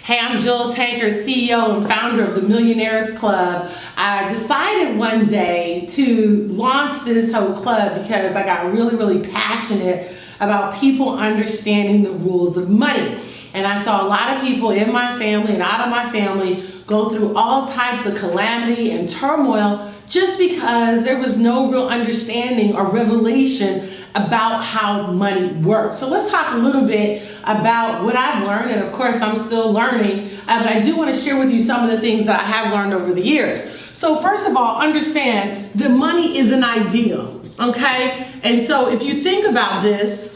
Hey, I'm Tankard, CEO and founder of the Millionairess Club. I decided one day to launch this whole club because I got really passionate about people understanding the rules of money. And I saw a lot of people in my family and out of my family go through all types of calamity and turmoil just because there was no real understanding or revelation about how money works. So let's talk a little bit about what I've learned, and of course I'm still learning, but I do want to share with you some of the things that I have learned over the years. So first of all, understand that money is an ideal, okay? And so if you think about this,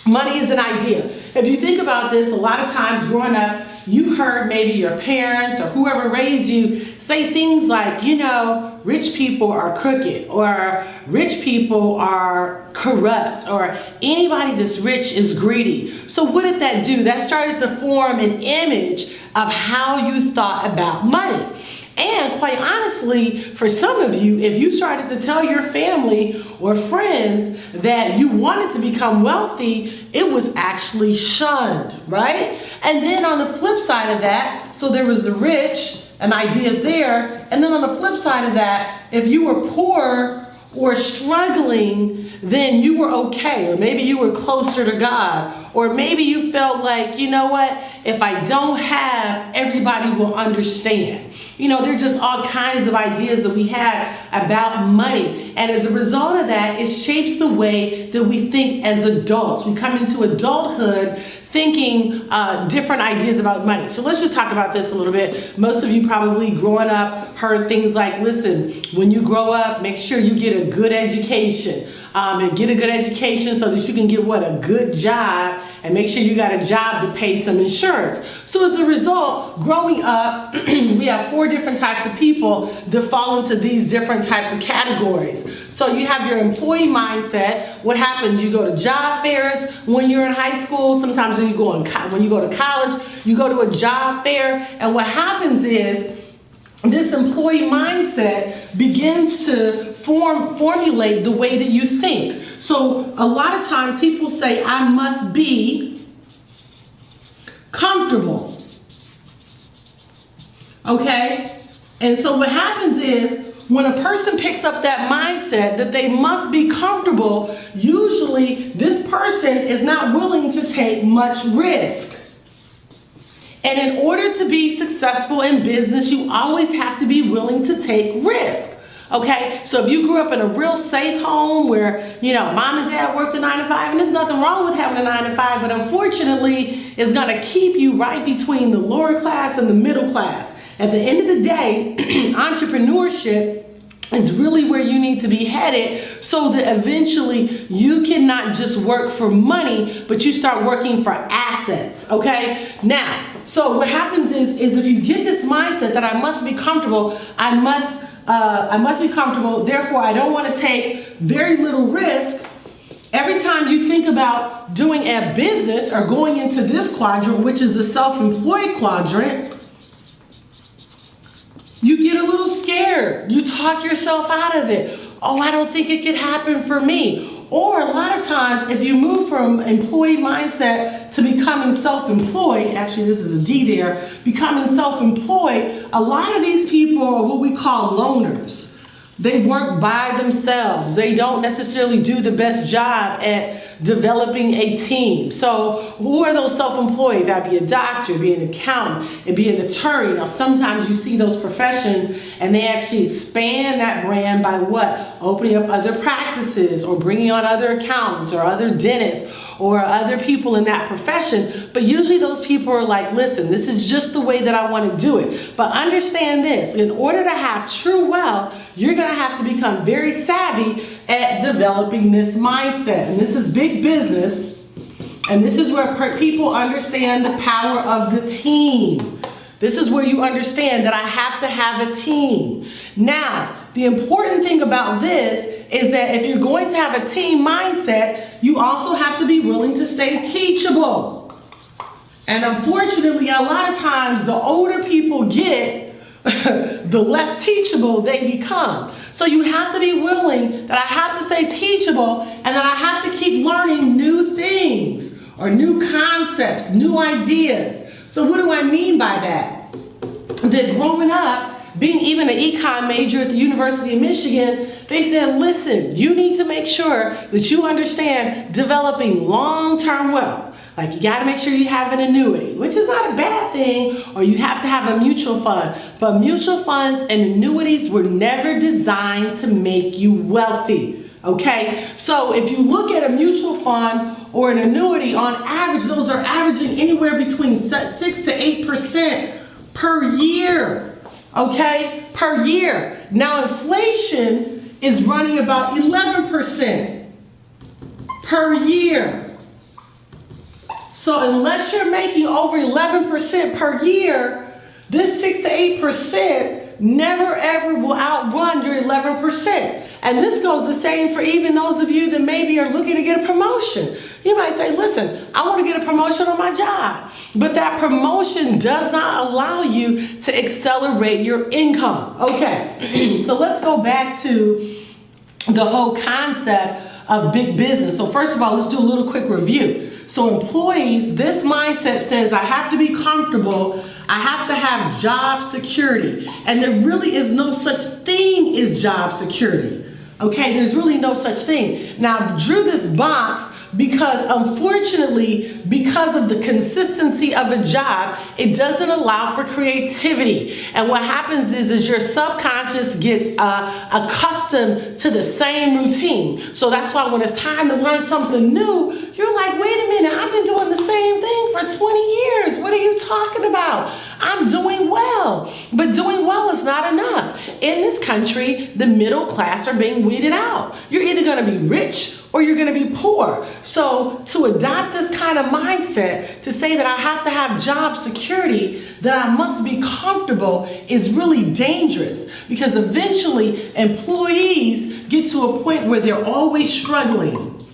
money is an idea. If you think about this, a lot of times growing up, you heard maybe your parents or whoever raised you say things like, you know, rich people are crooked, or rich people are corrupt, or anybody that's rich is greedy. So what did that do? That started to form an image of how you thought about money. And quite honestly, for some of you, if you started to tell your family or friends that you wanted to become wealthy, it was actually shunned, right? And then on the flip side of that, so there was the rich and ideas there. And then on the flip side of that, if you were poor or struggling, then you were okay, or maybe you were closer to God, or maybe you felt like, you know what, if I don't have, everybody will understand. You know, there are just all kinds of ideas that we have about money. And as a result of that, it shapes the way that we think as adults. We come into adulthood thinking different ideas about money. So let's just talk about this a little bit. Most of you probably growing up heard things like, listen, when you grow up, make sure you get a good education. And get a good education so that you can get what? A good job, and make sure you got a job to pay some insurance. So as a result, growing up, we have 4 different types of people that fall into these different types of categories. So you have your employee mindset. What happens? You go to job fairs when you're in high school. Sometimes when you go to college, you go to a job fair. And what happens is this employee mindset begins to formulate the way that you think. So a lot of times people say, I must be comfortable. Okay? And so what happens is, when a person picks up that mindset that they must be comfortable, usually this person is not willing to take much risk. And in order to be successful in business, you always have to be willing to take risk. Okay, so if you grew up in a real safe home where, you know, mom and dad worked a 9 to 5, and there's nothing wrong with having a 9 to 5, but unfortunately, it's going to keep you right between the lower class and the middle class. At the end of the day, entrepreneurship is really where you need to be headed, so that eventually you can not just work for money, but you start working for assets, okay? Now, so what happens is if you get this mindset that I must be comfortable, I must be comfortable, therefore I don't want to take very little risk. Every time you think about doing a business or going into this quadrant, which is the self-employed quadrant, you get a little scared. You talk yourself out of it. Oh, I don't think it could happen for me. Or a lot of times, if you move from employee mindset to becoming self-employed, actually this is a D there, becoming self-employed, a lot of these people are what we call loners. They work by themselves. They don't necessarily do the best job at developing a team. So who are those self-employed? That'd be a doctor, it'd be an accountant, it'd be an attorney. Now sometimes you see those professions and they actually expand that brand by what? Opening up other practices, or bringing on other accountants or other dentists or other people in that profession. But usually those people are like, listen, this is just the way that I want to do it. But understand this, in order to have true wealth, you're going to have to become very savvy at developing this mindset. And this is big business. And this is where people understand the power of the team. This is where you understand that I have to have a team. Now, the important thing about this is that if you're going to have a team mindset, you also have to be willing to stay teachable. And unfortunately, a lot of times, the older people get, the less teachable they become. So you have to be willing that I have to stay teachable, and that I have to keep learning new things or new concepts, new ideas. So what do I mean by that? That growing up, being even an econ major at the University of Michigan, they said, listen, you need to make sure that you understand developing long-term wealth. Like, you got to make sure you have an annuity, which is not a bad thing, or you have to have a mutual fund. But mutual funds and annuities were never designed to make you wealthy. Okay, so if you look at a mutual fund or an annuity, on average, those are averaging anywhere between 6 to 8% per year. Okay, per year. Now inflation is running about 11% per year. So unless you're making over 11% per year, this 6 to 8% never ever will outrun your 11%. And this goes the same for even those of you that maybe are looking to get a promotion. You might say, listen, I want to get a promotion on my job. But that promotion does not allow you to accelerate your income. Okay, so let's go back to the whole concept of big business. So first of all, let's do a little quick review. So employees, this mindset says I have to be comfortable, I have to have job security. And there really is no such thing as job security. Okay, there's really no such thing. Now, I drew this box because unfortunately, because of the consistency of a job, it doesn't allow for creativity. And what happens is your subconscious gets accustomed to the same routine. So that's why when it's time to learn something new, you're like, wait a minute, I've been doing the same thing for 20 years. What are you talking about? I'm doing well. But doing well is not enough. In this country, the middle class are being weeded out. You're either going to be rich or you're going to be poor. So to adopt this kind of mindset, to say that I have to have job security, that I must be comfortable, is really dangerous, because eventually employees get to a point where they're always struggling.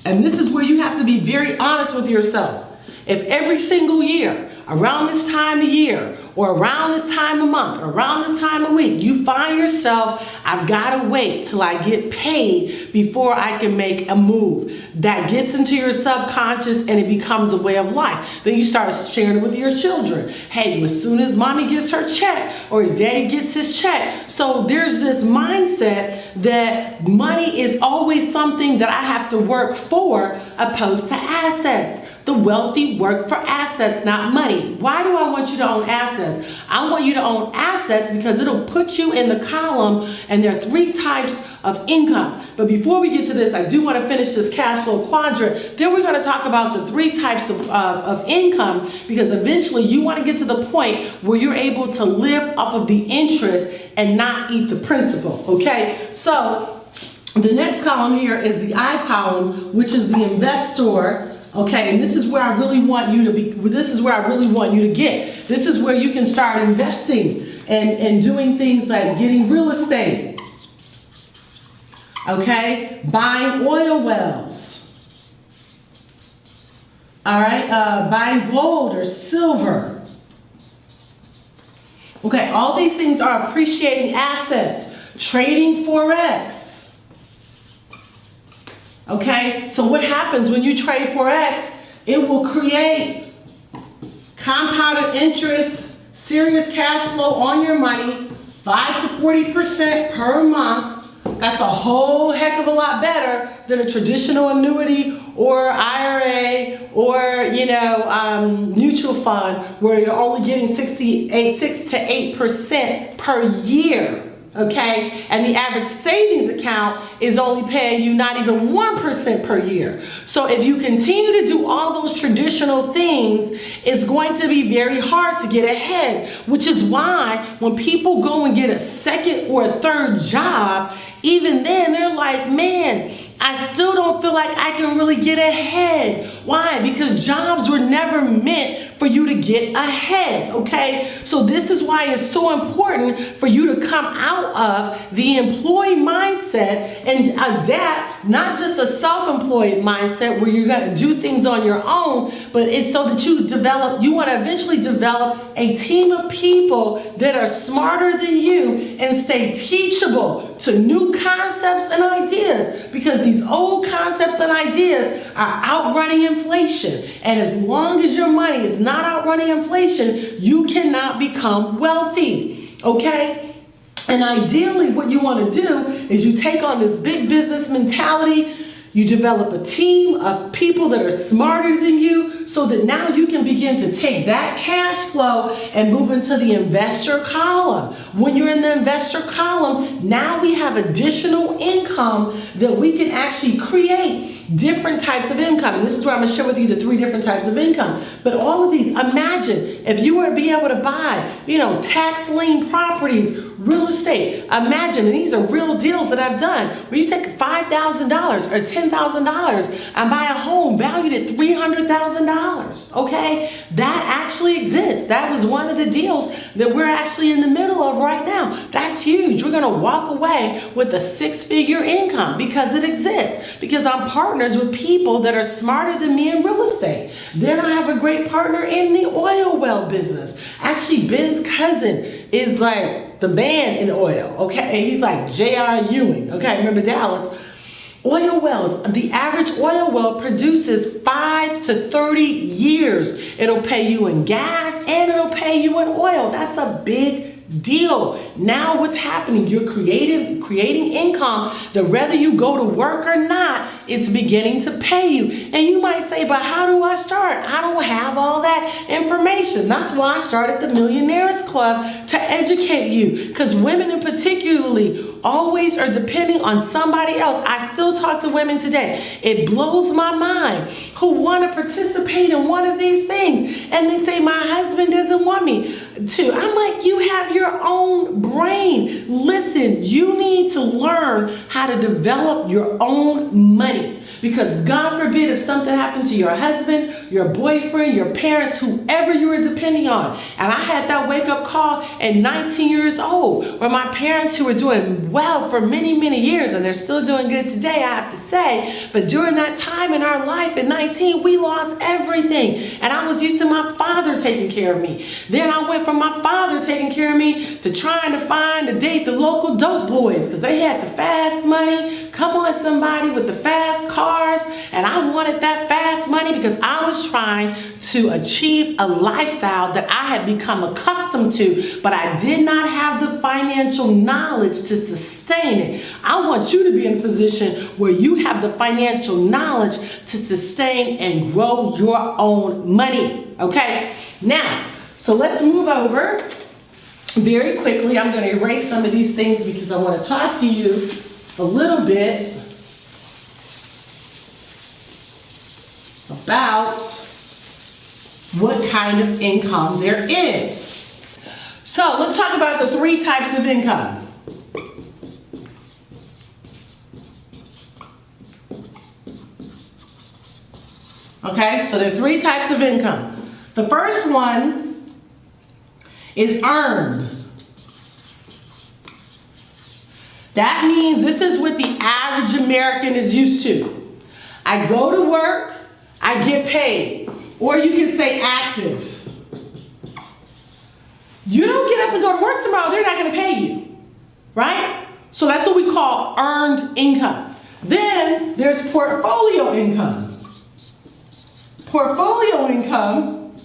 And this is where you have to be very honest with yourself. If every single year, around this time of year, or around this time of month, or around this time of week, you find yourself, I've got to wait till I get paid before I can make a move, that gets into your subconscious and it becomes a way of life. Then you start sharing it with your children. Hey, as soon as mommy gets her check, or as daddy gets his check. So there's this mindset that money is always something that I have to work for, opposed to assets. The wealthy work for assets, not money. Why do I want you to own assets? I want you to own assets because it'll put you in the column, and there are 3 types of income. But before we get to this, I do want to finish this cash flow quadrant. Then we're going to talk about the 3 types of income, because eventually you want to get to the point where you're able to live off of the interest and not eat the principal, okay? So the next column here is the I column, which is the investor. Okay, and this is where I really want you to be, this is where I really want you to get. This is where you can start investing and doing things like getting real estate. Okay, buying oil wells. All right, buying gold or silver. Okay, all these things are appreciating assets. Trading Forex. Okay, so what happens when you trade Forex? It will create compounded interest, serious cash flow on your money, 5 to 40% per month. That's a whole heck of a lot better than a traditional annuity or IRA or, mutual fund, where you're only getting 6 to 8% per year. Okay, and the average savings account is only paying you not even 1% per year. So if you continue to do all those traditional things, it's going to be very hard to get ahead, which is why when people go and get a second or a third job, even then they're like, man, I still don't feel like I can really get ahead. Why? Because jobs were never meant for you to get ahead, okay? So this is why it's so important for you to come out of the employee mindset and adapt not just a self-employed mindset where you're going to do things on your own, but it's so that you want to eventually develop a team of people that are smarter than you and stay teachable to new concepts and ideas, because these old concepts and ideas are outrunning inflation. And as long as your money is not outrunning inflation, you cannot become wealthy, okay? And ideally, what you want to do is you take on this big business mentality, you develop a team of people that are smarter than you, so that now you can begin to take that cash flow and move into the investor column. When you're in the investor column, now we have additional income that we can actually create different types of income. And this is where I'm going to share with you the 3 different types of income. But all of these, imagine if you were to be able to buy, tax lien properties, real estate. Imagine, and these are real deals that I've done, where you take $5,000 or $10,000 and buy a home valued at $300,000, okay? That actually exists. That was one of the deals that we're actually in the middle of right now. That's huge. We're gonna walk away with a 6-figure income because it exists, because I'm partners with people that are smarter than me in real estate. Then I have a great partner in the oil well business. Actually, Ben's cousin is like the man in oil, okay? He's like J.R. Ewing, okay? Remember Dallas? Oil wells, the average oil well produces 5 to 30 years. It'll pay you in gas and it'll pay you in oil. That's a big deal. Now what's happening? You're creating income that whether you go to work or not, it's beginning to pay you. And you might say, but how do I start? I don't have all that information. That's why I started the Millionairess Club, to educate you, because women in particularly always are depending on somebody else. I still talk to women today. It blows my mind who want to participate in one of these things. And they say, my husband doesn't want me to. I'm like, you have your own brain. Listen, you need to learn how to develop your own money. Because God forbid if something happened to your husband, your boyfriend, your parents, whoever you were depending on. And I had that wake-up call at 19 years old, where my parents, who were doing well for many, many years, and they're still doing good today, I have to say, but during that time in our life at 19, we lost everything. And I was used to my father taking care of me. Then I went from my father taking care of me to trying to find to date the local dope boys, because they had the fast money. Come on, somebody with the fast cars. And I wanted that fast money because I was trying to achieve a lifestyle that I had become accustomed to, but I did not have the financial knowledge to sustain it. I want you to be in a position where you have the financial knowledge to sustain and grow your own money, okay? Now, so let's move over very quickly. I'm going to erase some of these things because I want to talk to you a little bit about what kind of income there is. So let's talk about the 3 types of income. Okay, so there are 3 types of income. The first one is earned. That means this is what the average American is used to. I go to work, I get paid. Or you can say active. You don't get up and go to work tomorrow, they're not going to pay you, right? So that's what we call earned income. Then there's portfolio income. Portfolio income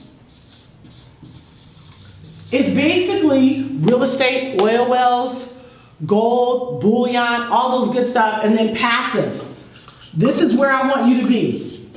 is basically real estate, oil wells, gold, bullion, all those good stuff, and then passive. This is where I want you to be.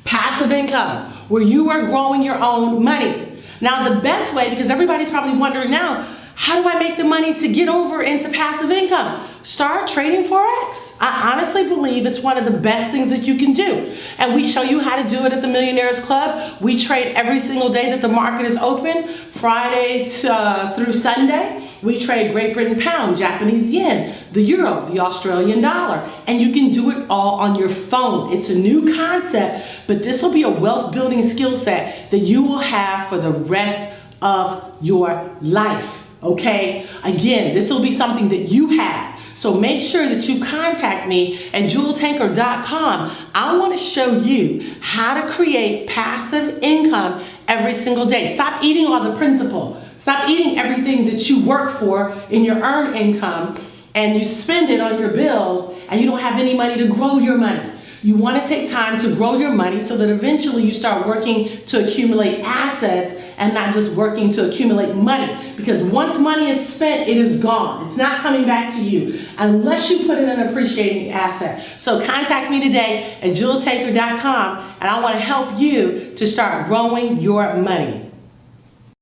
Passive income, where you are growing your own money. Now the best way, because everybody's probably wondering now, how do I make the money to get over into passive income? Start trading Forex. I honestly believe it's one of the best things that you can do. And we show you how to do it at the Millionairess Club. We trade every single day that the market is open, Friday through Sunday. We trade Great Britain pound, Japanese yen, the euro, the Australian dollar. And you can do it all on your phone. It's a new concept, but this will be a wealth building skill set that you will have for the rest of your life. okay? Again, this will be something that you have. So make sure that you contact me at Tankard.com. I want to show you how to create passive income every single day. Stop eating all the principal. Stop eating everything that you work for in your earned income and you spend it on your bills and you don't have any money to grow your money. You want to take time to grow your money so that eventually you start working to accumulate assets and not just working to accumulate money. Because once money is spent, it is gone. It's not coming back to you unless you put in an appreciating asset. So contact me today at Tankard.com and I want to help you to start growing your money.